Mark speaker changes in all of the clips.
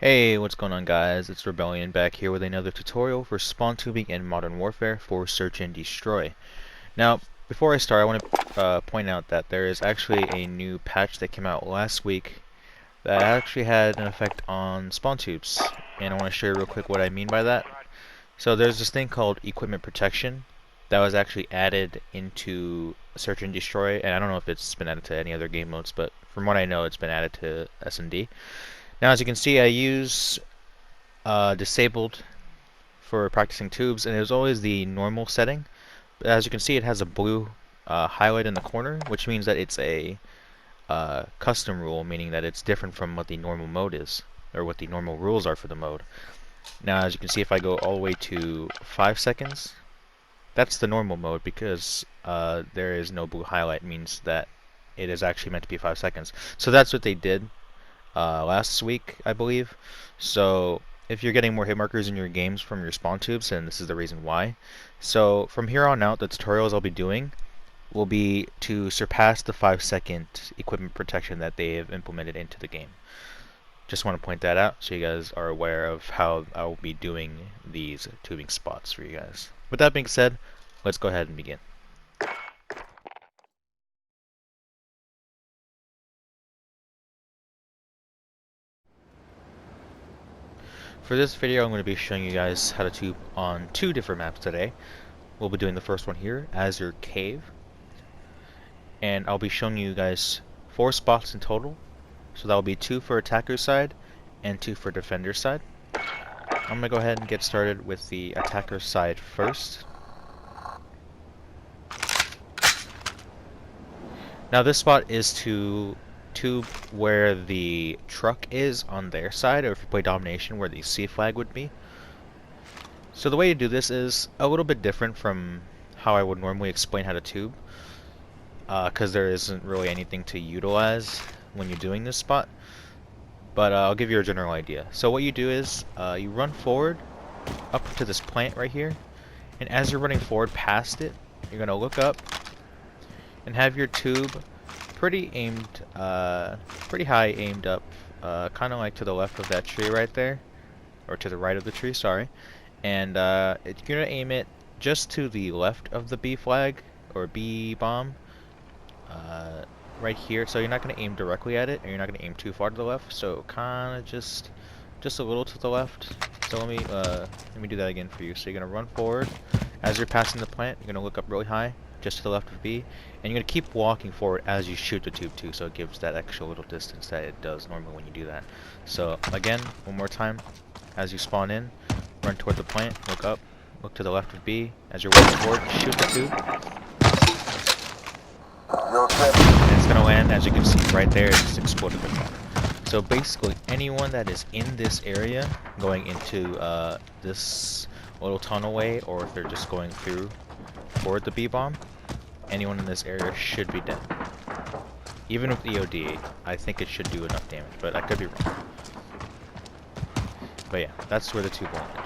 Speaker 1: Hey, what's going on guys? It's Rebellion back here with another tutorial for spawn tubing in Modern Warfare for Search and Destroy. Now, before I start, I want to point out that there is actually a new patch that came out last week that actually had an effect on spawn tubes, and I want to show you real quick what I mean by that. So there's this thing called equipment protection that was actually added into Search and Destroy, and I don't know if it's been added to any other game modes, but from what I know, it's been added to SnD. Now, as you can see, I use disabled for practicing tubes, and it was always the normal setting. But as you can see, it has a blue highlight in the corner, which means that it's a custom rule, meaning that it's different from what the normal mode is, or what the normal rules are for the mode. Now, as you can see, if I go all the way to 5 seconds, that's the normal mode because there is no blue highlight, means that it is actually meant to be 5 seconds. So that's what they did last week, I believe. So if you're getting more hit markers in your games from your spawn tubes, and this is the reason why. So from here on out, the tutorials I'll be doing will be to surpass the 5-second equipment protection that they have implemented into the game. Just want to point that out so you guys are aware of how I'll be doing these tubing spots for you guys. With that being said, let's go ahead and begin. For this video, I'm going to be showing you guys how to tube on 2 different maps today. We'll be doing the first one here, Azhir Cave, and I'll be showing you guys 4 spots in total. So that will be 2 for attacker side and 2 for defender side. I'm going to go ahead and get started with the attacker side first. Now this spot is to tube where the truck is on their side, or if you play domination, where the C flag would be. So the way to do this is a little bit different from how I would normally explain how to tube, because there isn't really anything to utilize when you're doing this spot. But I'll give you a general idea. So what you do is you run forward up to this plant right here, and as you're running forward past it, you're going to look up and have your tube pretty high aimed up, kind of like to the left of that tree right there, or to the right of the tree, sorry. And you're going to aim it just to the left of the B flag, or B bomb, right here. So you're not going to aim directly at it, and you're not going to aim too far to the left, so kind of just a little to the left. So let me do that again for you. So you're going to run forward. As you're passing the plant, you're going to look up really high, just to the left of B, and you're going to keep walking forward as you shoot the tube too, so it gives that extra little distance that it does normally when you do that. So again, one more time, as you spawn in, run toward the plant, look up, look to the left of B, as you're walking forward, shoot the tube, and it's going to land, as you can see right there, it just exploded the car. So basically, anyone that is in this area, going into this little tunnel way, or if they're just going through toward the B-bomb, anyone in this area should be dead. Even with EOD, I think it should do enough damage, but I could be wrong. But yeah, that's where the tube will land.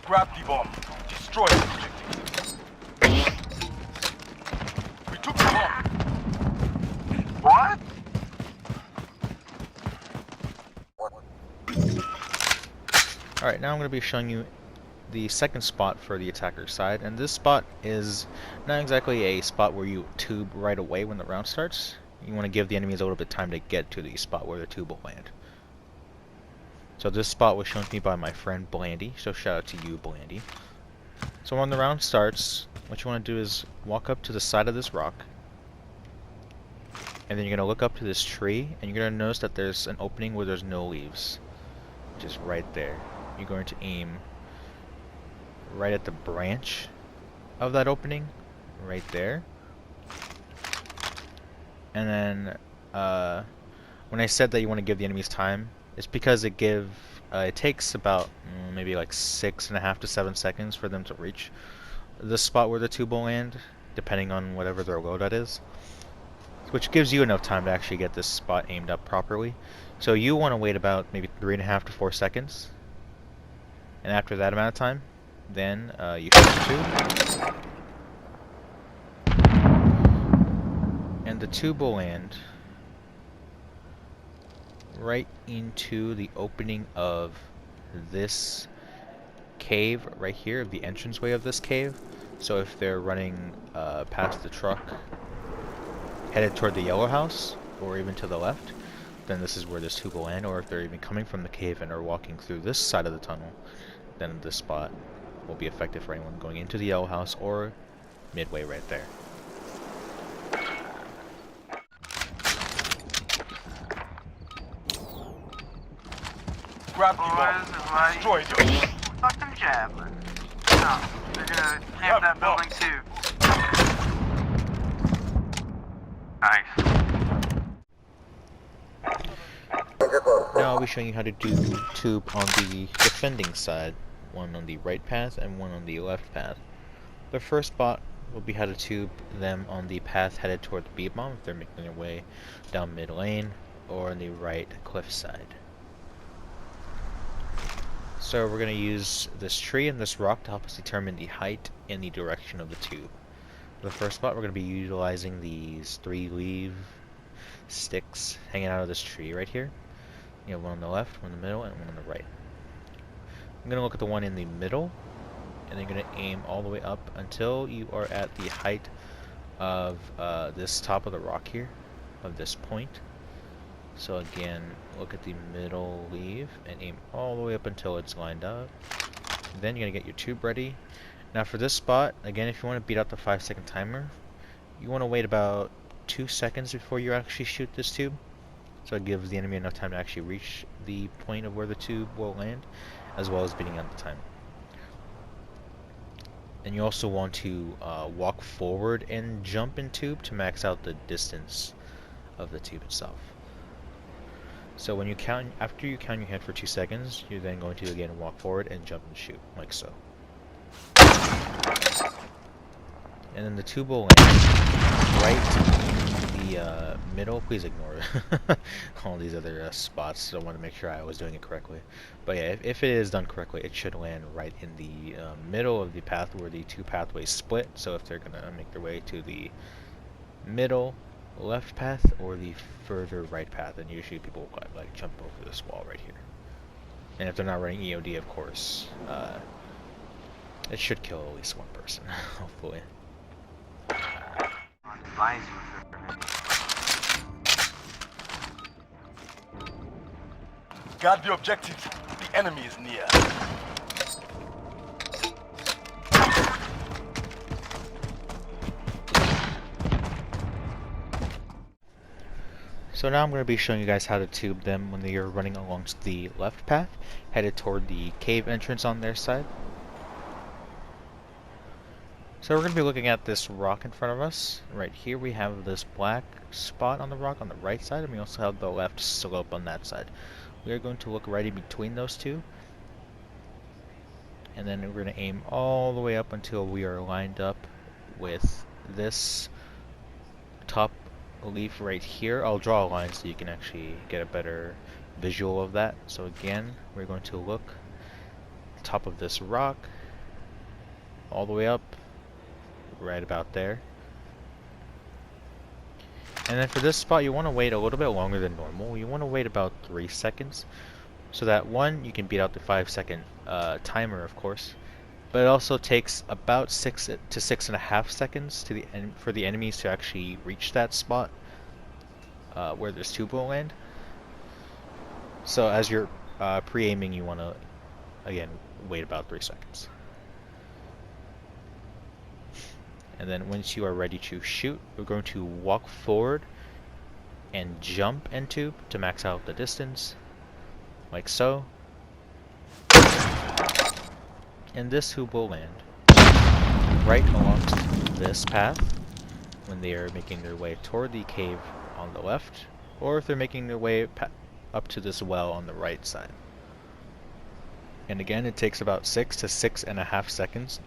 Speaker 2: Grab the bomb. Destroy the objective. We took the bomb. What?
Speaker 1: Alright, now I'm going to be showing you the second spot for the attacker side, and this spot is not exactly a spot where you tube right away when the round starts. You want to give the enemies a little bit of time to get to the spot where the tube will land. So this spot was shown to me by my friend Blandy, so shout out to you, Blandy. So when the round starts, what you want to do is walk up to the side of this rock, and then you're going to look up to this tree, and you're going to notice that there's an opening where there's no leaves, which is right there. You're going to aim right at the branch of that opening, right there. And then when I said that you want to give the enemies time, it's because it takes about maybe like 6.5 to 7 seconds for them to reach the spot where the tube will land, depending on whatever their loadout is, which gives you enough time to actually get this spot aimed up properly. So you want to wait about maybe 3.5 to 4 seconds. And after that amount of time, then you shoot the tube. And the tube will land right into the opening of this cave right here, the entranceway of this cave. So if they're running past the truck headed toward the yellow house, or even to the left, then this is where this tube will land. Or if they're even coming from the cave and are walking through this side of the tunnel, then this spot will be effective for anyone going into the yellow house or midway right there.
Speaker 2: Grab the bomb. Destroy it.
Speaker 3: Fucking javelin. No, they're gonna camp that building too. Nice.
Speaker 1: Now I'll be showing you how to do tube on the defending side, one on the right path and one on the left path. The first spot will be how to tube them on the path headed toward the B-bomb if they're making their way down mid lane, or on the right cliff side. So we're going to use this tree and this rock to help us determine the height and the direction of the tube. For the first spot, we're going to be utilizing these 3 leaf sticks hanging out of this tree right here. You have one on the left, one in the middle, and one on the right. I'm going to look at the one in the middle, and then you're going to aim all the way up until you are at the height of this top of the rock here, of this point. So again, look at the middle leaf and aim all the way up until it's lined up. Then you're going to get your tube ready. Now for this spot, again, if you want to beat out the 5-second timer, you want to wait about 2 seconds before you actually shoot this tube. So it gives the enemy enough time to actually reach the point of where the tube will land, as well as beating out the timer. And you also want to walk forward and jump in tube to max out the distance of the tube itself. So when you count, after you count your hand for 2 seconds, you're then going to again walk forward and jump and shoot, like so. And then the tube will land right in the middle. Please ignore all these other spots. So I want to make sure I was doing it correctly. But yeah, if it is done correctly, it should land right in the middle of the path where the 2 pathways split. So if they're going to make their way to the middle left path or the further right path, and usually people will like jump over this wall right here. And if they're not running EOD, of course, it should kill at least 1 person, hopefully.
Speaker 2: Guard the objective. The enemy is near.
Speaker 1: So now I'm going to be showing you guys how to tube them when you're running along the left path, headed toward the cave entrance on their side. So we're going to be looking at this rock in front of us. Right here we have this black spot on the rock on the right side, and we also have the left slope on that side. We are going to look right in between those two, and then we're going to aim all the way up until we are lined up with this top leaf right here. I'll draw a line so you can actually get a better visual of that. So again, we're going to look at the top of this rock all the way up, right about there. And then for this spot, you want to wait a little bit longer than normal. You want to wait about 3 seconds, so that one, you can beat out the 5-second timer, of course, but it also takes about 6 to 6.5 seconds to for the enemies to actually reach that spot where this tube will land. So as you're pre-aiming, you want to again wait about 3 seconds. And then once you are ready to shoot, we're going to walk forward and jump and tube to max out the distance, like so. And this tube will land right along this path when they are making their way toward the cave on the left, or if they're making their way up to this well on the right side. And again, it takes about 6 to 6.5 seconds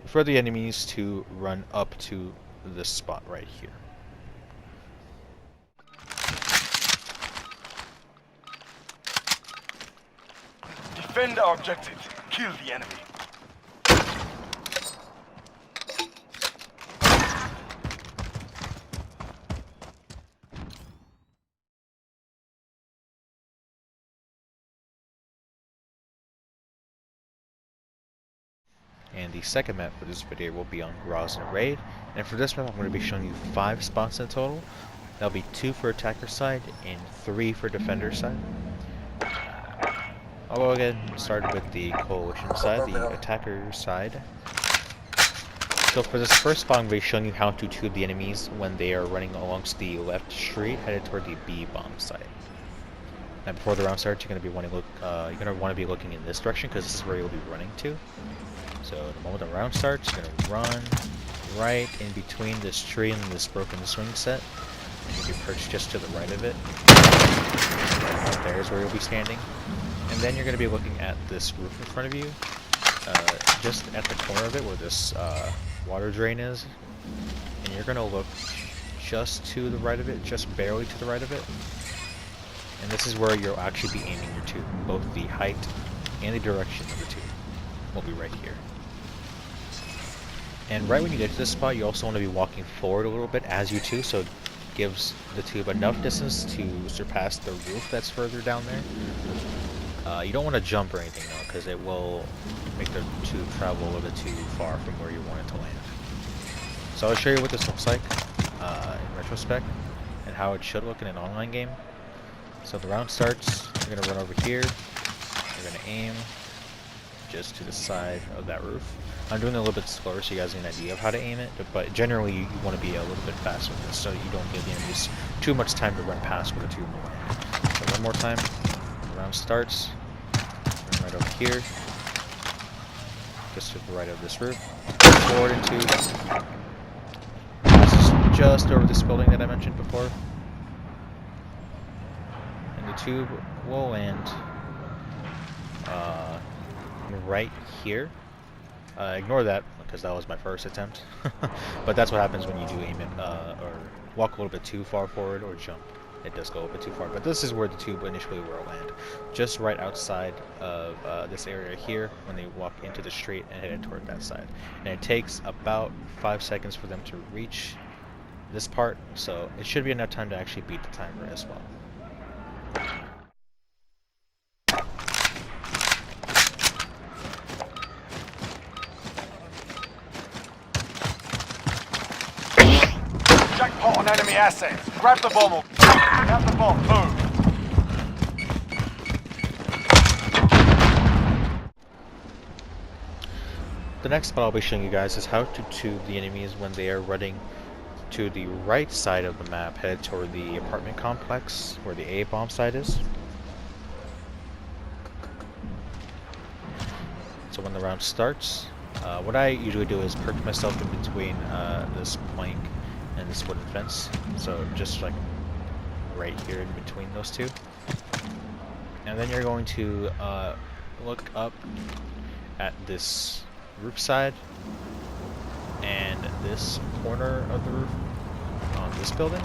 Speaker 1: for the enemies to run up to this spot right here.
Speaker 2: Defend our objective. Kill the enemy.
Speaker 1: And the second map for this video will be on Grazna Raid. And for this map, I'm going to be showing you 5 spots in total. That'll be 2 for attacker side and 3 for defender side. I'll go ahead and start with the coalition side, the attacker side. So for this first spot, I'm going to be showing you how to tube the enemies when they are running alongst the left street, headed toward the B bomb site. And before the round starts, you're going to be wanting to be looking in this direction because this is where you'll be running to. So the moment the round starts, you're going to run right in between this tree and this broken swing set, and you'll be perched just to the right of it. There's where you'll be standing, and then you're going to be looking at this roof in front of you, just at the corner of it where this water drain is, and you're going to look just to the right of it, just barely to the right of it. And this is where you'll actually be aiming your tube. Both the height and the direction of the tube will be right here. And right when you get to this spot, you also want to be walking forward a little bit as you tube, so it gives the tube enough distance to surpass the roof that's further down there. You don't want to jump or anything though, because it will make the tube travel a little bit too far from where you want it to land. So I'll show you what this looks like in retrospect, and how it should look in an online game. So the round starts, you're going to run over here, you're going to aim just to the side of that roof. I'm doing it a little bit slower so you guys have an idea of how to aim it, but generally you want to be a little bit faster with this so you don't give the enemies too much time to run past where the tube will land. So one more time, the round starts, run right over here, just to the right of this roof, forward into, this is just over this building that I mentioned before. The tube will land right here. Ignore that because that was my first attempt. But that's what happens when you do aim it or walk a little bit too far forward or jump. It does go a bit too far. But this is where the tube initially will land, just right outside of this area here when they walk into the street and head toward that side. And it takes about 5 seconds for them to reach this part, so it should be enough time to actually beat the timer as well.
Speaker 2: Jackpot on enemy assets. Grab the bomb or have the bomb. Move.
Speaker 1: The next spot I'll be showing you guys is how to tube the enemies when they are running to the right side of the map, headed toward the apartment complex where the A bomb site is. So when the round starts, what I usually do is perch myself in between this plank and this wooden fence. So just like right here in between those two. And then you're going to look up at this roof side and this corner of the roof on this building,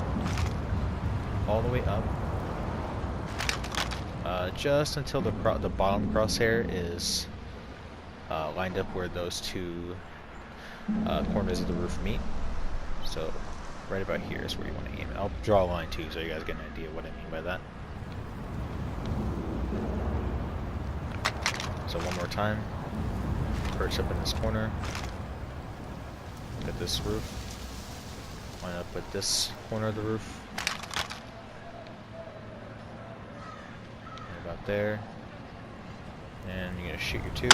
Speaker 1: all the way up, just until the bottom crosshair is lined up where those two corners of the roof meet. So right about here is where you want to aim it. I'll draw a line too so you guys get an idea what I mean by that. So one more time, perch up in this corner, look at this roof, line up with this corner of the roof, and about there, and you're going to shoot your tube.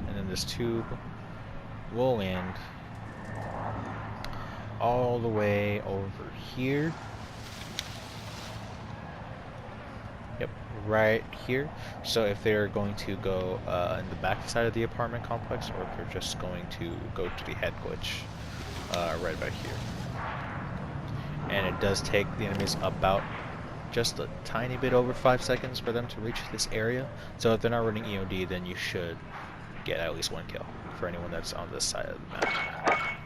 Speaker 1: And then this tube will land all the way over here. Yep, right here. So if they're going to go in the back side of the apartment complex, or if they're just going to go to the head glitch right about here. And it does take the enemies about just a tiny bit over 5 seconds for them to reach this area. So if they're not running EOD, then you should get at least 1 kill for anyone that's on this side of the map.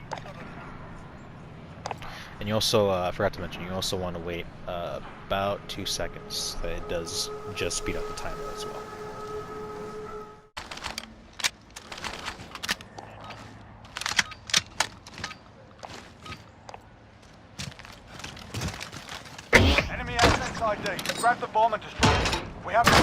Speaker 1: And you also, I forgot to mention, you also want to wait about 2 seconds. It does just speed up the timer as well.
Speaker 2: Enemy assets ID. Grab the bomb and destroy it. We have to move.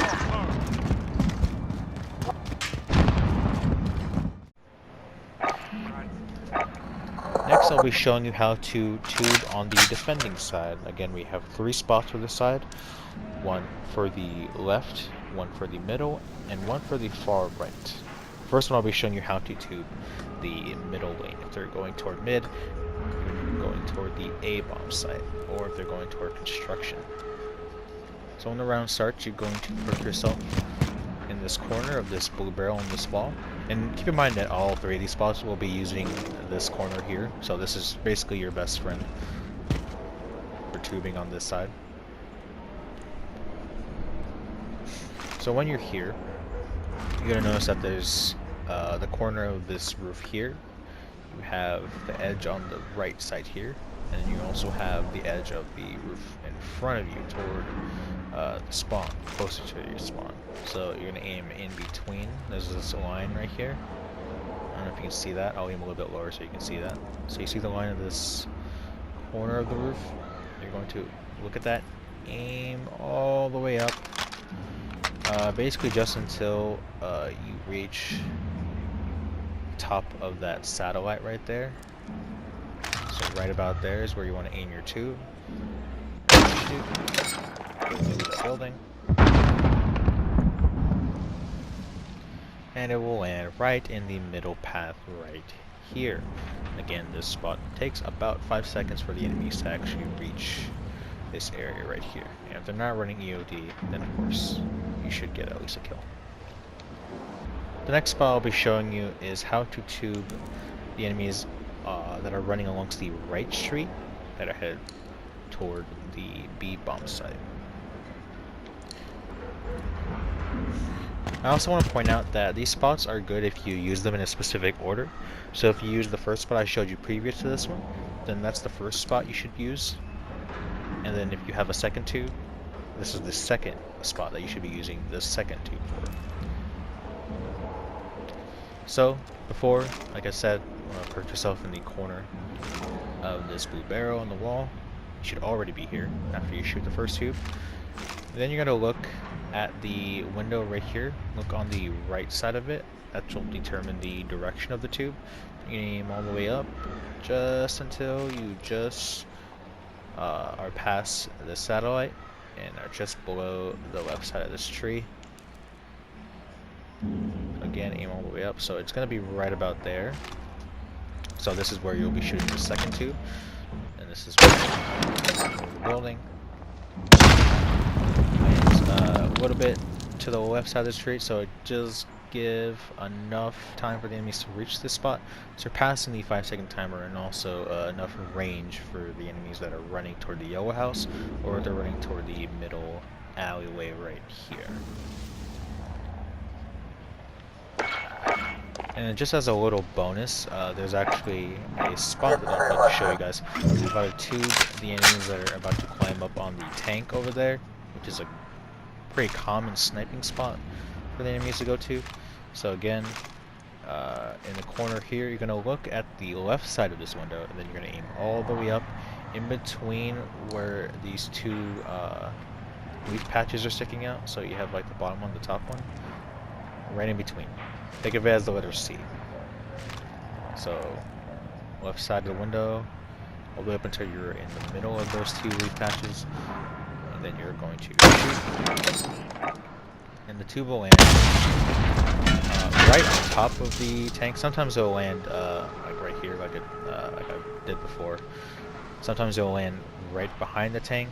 Speaker 1: Next, I'll be showing you how to tube on the defending side. Again, we have 3 spots for the side. One for the left, one for the middle, and one for the far right. First one, I'll be showing you how to tube the middle lane. If they're going toward mid, you're going toward the A-bomb site, or if they're going toward construction. So when the round starts, you're going to put yourself in this corner of this blue barrel on this wall. And keep in mind that all 3 of these spots will be using this corner here. So this is basically your best friend for tubing on this side. So when you're here, you're going to notice that there's the corner of this roof here. You have the edge on the right side here. And then you also have the edge of the roof in front of you toward the spawn, closer to your spawn. So you're going to aim in between. There's this line right here. I don't know if you can see that. I'll aim a little bit lower so you can see that. So you see the line of this corner of the roof? You're going to look at that, aim all the way up. Basically just until you reach the top of that satellite right there. So right about there is where you want to aim your tube. Shoot. Go through the building. And it will land right in the middle path right here. Again, this spot takes about 5 seconds for the enemies to actually reach this area right here. And if they're not running EOD, then of course you should get at least a kill. The next spot I'll be showing you is how to tube the enemies that are running along the right street that are headed toward the B bomb site. I also want to point out that these spots are good if you use them in a specific order. So if you use the first spot I showed you previous to this one, then that's the first spot you should use. And then if you have a second tube, this is the second spot that you should be using the second tube for. So before, like I said, put yourself in the corner of this blue barrel on the wall. You should already be here after you shoot the first tube. Then you're going to look at the window right here. Look on the right side of it. That will determine the direction of the tube. You aim all the way up just until you just are past the satellite and are just below the left side of this tree. Again, aim all the way up, so it's going to be right about there. So this is where you'll be shooting the second tube, and this is where the building. And a little bit to the left side of the street, so it just give enough time for the enemies to reach this spot, surpassing the 5-second timer, and also enough range for the enemies that are running toward the yellow house, or they're running toward the middle alleyway right here. And just as a little bonus, there's actually a spot that I'd like to show you guys. We've got to tube the enemies that are about to climb up on the tank over there, which is a pretty common sniping spot for the enemies to go to. So again, in the corner here, you're going to look at the left side of this window, and then you're going to aim all the way up in between where these two leaf patches are sticking out. So you have like the bottom one, the top one, right in between. Think of it as the letter C. So, left side of the window, all the way up until you're in the middle of those two leaf patches, and then you're going to shoot. And the tube will land right on top of the tank. Sometimes it'll land like right here, like I did before. Sometimes it'll land right behind the tank,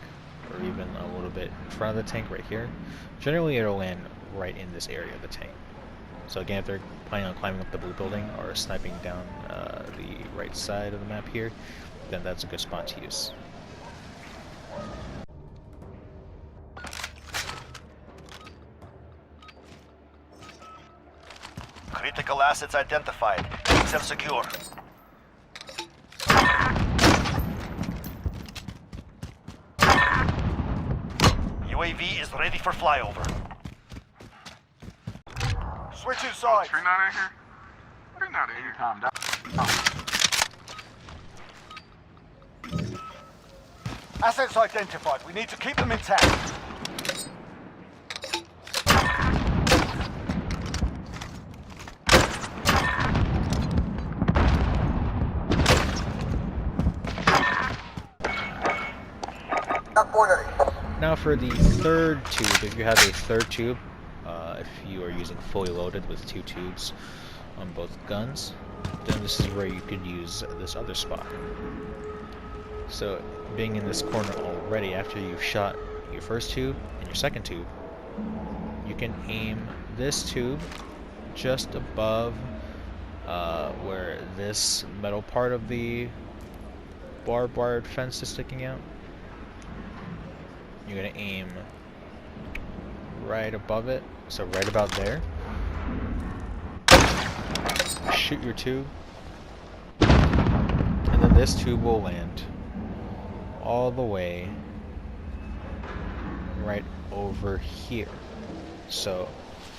Speaker 1: or even a little bit in front of the tank right here. Generally, it'll land right in this area of the tank. So again, if they're planning on climbing up the blue building or sniping down the right side of the map here, then that's a good spot to use.
Speaker 2: Critical assets identified. Keep them secure. UAV is ready for flyover. Switching sides.
Speaker 3: Tree not in here? Tree not in here. Calm down.
Speaker 2: Assets identified. We need to keep them intact.
Speaker 1: Now for the third tube, if you have a third tube, if you are using fully loaded with 2 tubes on both guns, then this is where you could use this other spot. So being in this corner already, after you've shot your first tube and your second tube, you can aim this tube just above where this metal part of the barbed wire fence is sticking out. You're gonna aim right above it, so right about there. Shoot your tube, and then this tube will land all the way right over here. So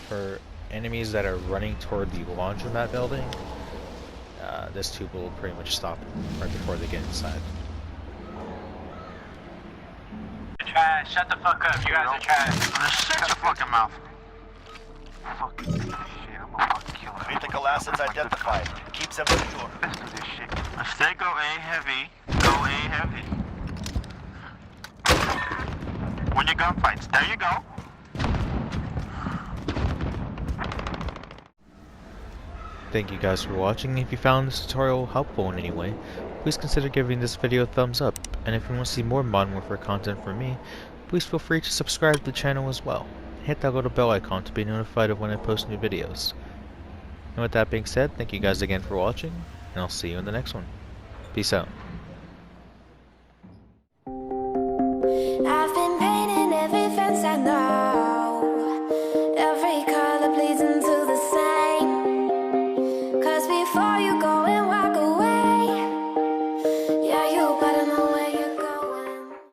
Speaker 1: for enemies that are running toward the laundromat building, this tube will pretty much stop right before they get inside.
Speaker 3: Trash, shut the fuck up, you guys are trash. Just shut your fucking mouth. Fucking shit, I'm gonna fucking kill him.
Speaker 4: Critical assets identified. Keep them secure.
Speaker 3: Let's do this shit. Stay go A heavy. Go A heavy. When your gunfights, there you go.
Speaker 1: Thank you guys for watching. If you found this tutorial helpful in any way, please consider giving this video a thumbs up. And if you want to see more Modern Warfare content from me, please feel free to subscribe to the channel as well. Hit that little bell icon to be notified of when I post new videos. And with that being said, thank you guys again for watching, and I'll see you in the next one. Peace out.